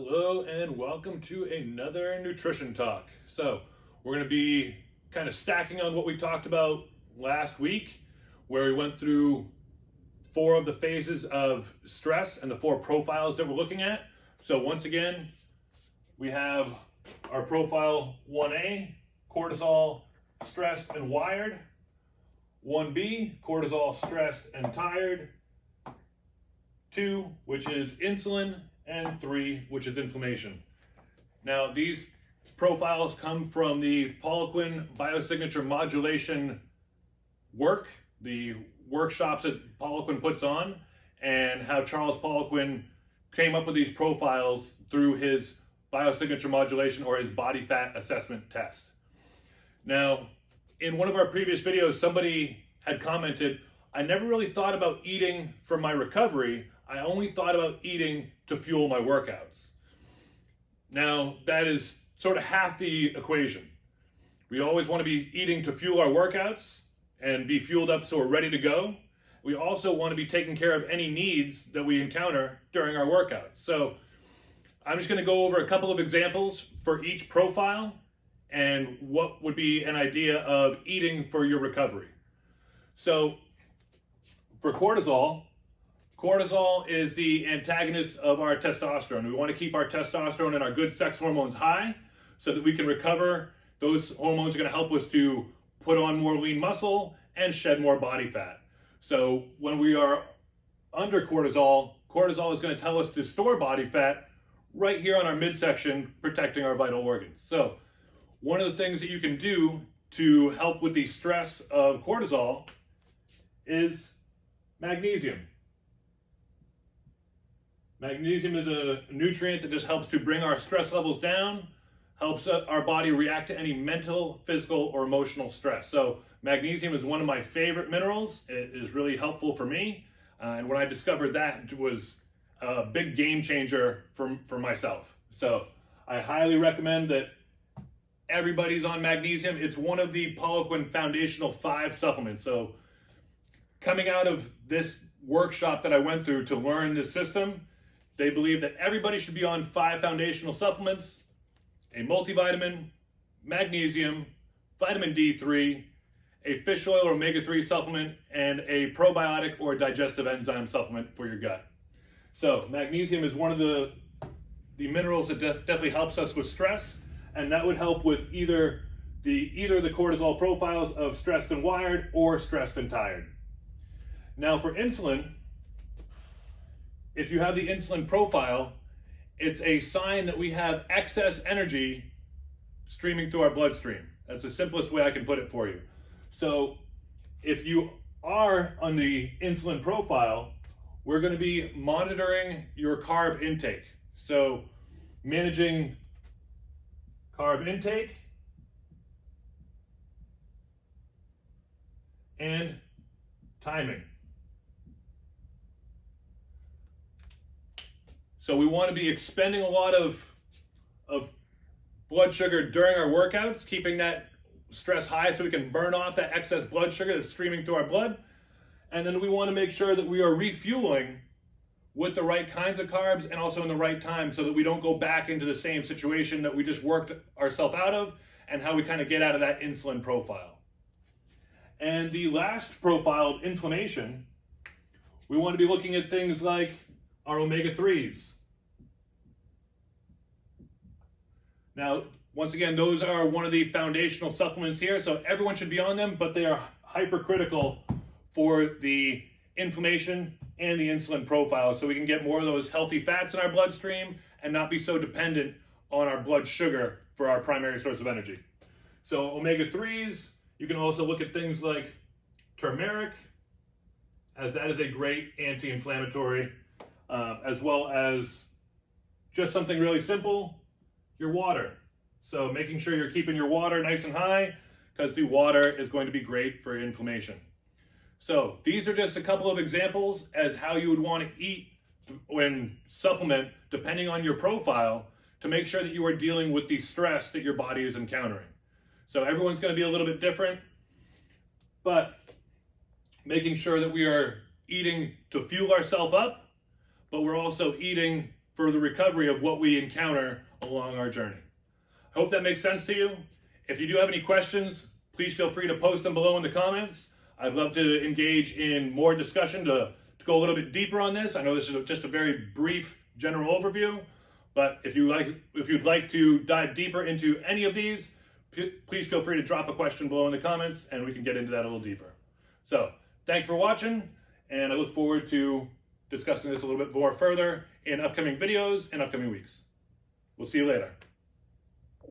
Hello and welcome to another nutrition talk. So we're going to be kind of stacking on what we talked about last week, where we went through 4 of the phases of stress and the 4 profiles that we're looking at. So once again, we have our profile 1A, cortisol, stressed and wired. 1B, cortisol, stressed and tired. 2, which is insulin, and 3, which is inflammation. Now, these profiles come from the Poliquin Biosignature Modulation work, the workshops that Poliquin puts on, and how Charles Poliquin came up with these profiles through his biosignature modulation or his body fat assessment test. Now, in one of our previous videos, somebody had commented, I never really thought about eating for my recovery. I only thought about eating to fuel my workouts. Now, that is sort of half the equation. We always want to be eating to fuel our workouts and be fueled up so we're ready to go. We also want to be taking care of any needs that we encounter during our workouts. So I'm just going to go over a couple of examples for each profile and what would be an idea of eating for your recovery. So for cortisol, cortisol is the antagonist of our testosterone. We want to keep our testosterone and our good sex hormones high so that we can recover. Those hormones are going to help us to put on more lean muscle and shed more body fat. So when we are under cortisol, cortisol is going to tell us to store body fat right here on our midsection, protecting our vital organs. So one of the things that you can do to help with the stress of cortisol is magnesium. Magnesium is a nutrient that just helps to bring our stress levels down, helps our body react to any mental, physical, or emotional stress. So magnesium is one of my favorite minerals. It is really helpful for me. And when I discovered that, it was a big game changer for myself. So I highly recommend that everybody's on magnesium. It's one of the Poliquin foundational 5 supplements. So coming out of this workshop that I went through to learn this system, they believe that everybody should be on 5 foundational supplements: a multivitamin, magnesium, vitamin D3, a fish oil or omega-3 supplement, and a probiotic or digestive enzyme supplement for your gut. So magnesium is one of the minerals that definitely helps us with stress, and that would help with either the cortisol profiles of stressed and wired or stressed and tired. Now for insulin, if you have the insulin profile, it's a sign that we have excess energy streaming through our bloodstream. That's the simplest way I can put it for you. So if you are on the insulin profile, we're going to be monitoring your carb intake. So managing carb intake and timing. So we want to be expending a lot of blood sugar during our workouts, keeping that stress high so we can burn off that excess blood sugar that's streaming through our blood. And then we want to make sure that we are refueling with the right kinds of carbs and also in the right time so that we don't go back into the same situation that we just worked ourselves out of, and how we kind of get out of that insulin profile. And the last profile of inflammation, we want to be looking at things like our omega-3s. Now, once again, those are one of the foundational supplements here, so everyone should be on them, but they are hypercritical for the inflammation and the insulin profile, so we can get more of those healthy fats in our bloodstream and not be so dependent on our blood sugar for our primary source of energy. So omega-3s, you can also look at things like turmeric, as that is a great anti-inflammatory, as well as just something really simple, your water. So making sure you're keeping your water nice and high, because the water is going to be great for inflammation. So these are just a couple of examples as how you would want to eat and supplement depending on your profile to make sure that you are dealing with the stress that your body is encountering. So everyone's going to be a little bit different, but making sure that we are eating to fuel ourselves up, but we're also eating for the recovery of what we encounter along our journey. I hope that makes sense to you. If you do have any questions, please feel free to post them below in the comments. I'd love to engage in more discussion to go a little bit deeper on this. I know this is just a very brief general overview, but if you'd like to dive deeper into any of these, please feel free to drop a question below in the comments and we can get into that a little deeper. So, thanks for watching, and I look forward to discussing this a little bit more further in upcoming videos and upcoming weeks. We'll see you later.